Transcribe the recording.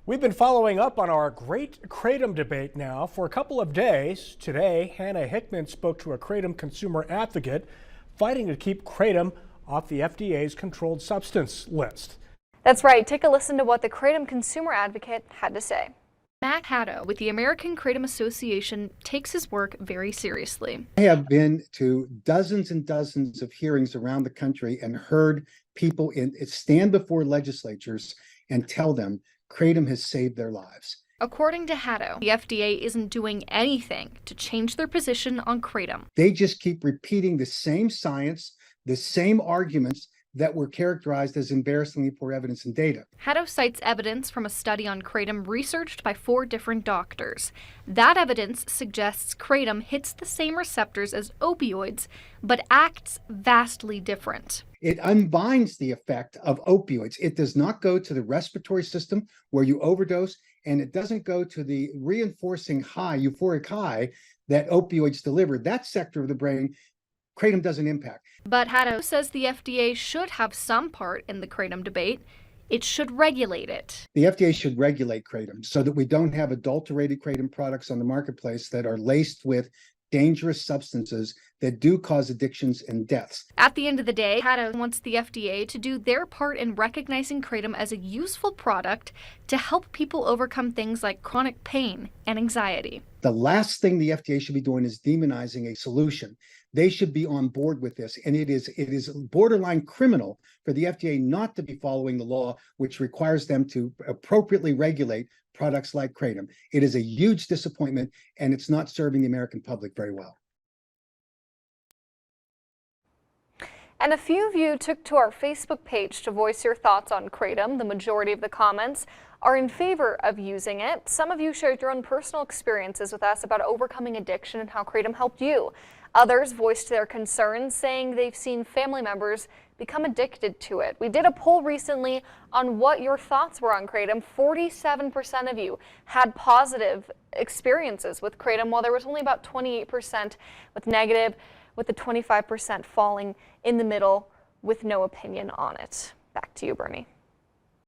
We've been following up on our great Kratom debate now for a couple of days. Today, Hannah Hickman spoke to a Kratom consumer advocate fighting to keep Kratom off the FDA's controlled substance list. That's right. Take a listen to what the Kratom consumer advocate had to say. Matt Haddo with the American Kratom Association takes his work very seriously. I have been to dozens and dozens of hearings around the country and heard people stand before legislatures and tell them Kratom has saved their lives. According to Haddo, the FDA isn't doing anything to change their position on Kratom. They just keep repeating the same science, the same arguments that were characterized as embarrassingly poor evidence and data. Haddo cites evidence from a study on Kratom researched by 4 different doctors. That evidence suggests Kratom hits the same receptors as opioids, but acts vastly different. It unbinds the effect of opioids. It does not go to the respiratory system where you overdose, and it doesn't go to the reinforcing high, euphoric high that opioids deliver. That sector of the brain, Kratom doesn't impact. But Haddo says the FDA should have some part in the Kratom debate. It should regulate it. The FDA should regulate Kratom so that we don't have adulterated Kratom products on the marketplace that are laced with dangerous substances that do cause addictions and deaths. At the end of the day, Haddo wants the FDA to do their part in recognizing Kratom as a useful product to help people overcome things like chronic pain and anxiety. The last thing the FDA should be doing is demonizing a solution. They should be on board with this, and it is borderline criminal for the FDA not to be following the law, which requires them to appropriately regulate products like Kratom. It is a huge disappointment, and it's not serving the American public very well. And a few of you took to our Facebook page to voice your thoughts on Kratom. The majority of the comments are in favor of using it. Some of you shared your own personal experiences with us about overcoming addiction and how Kratom helped you. Others voiced their concerns, saying they've seen family members become addicted to it. We did a poll recently on what your thoughts were on Kratom. 47% of you had positive experiences with Kratom, while there was only about 28% with negative, with the 25% falling in the middle with no opinion on it. Back to you, Bernie.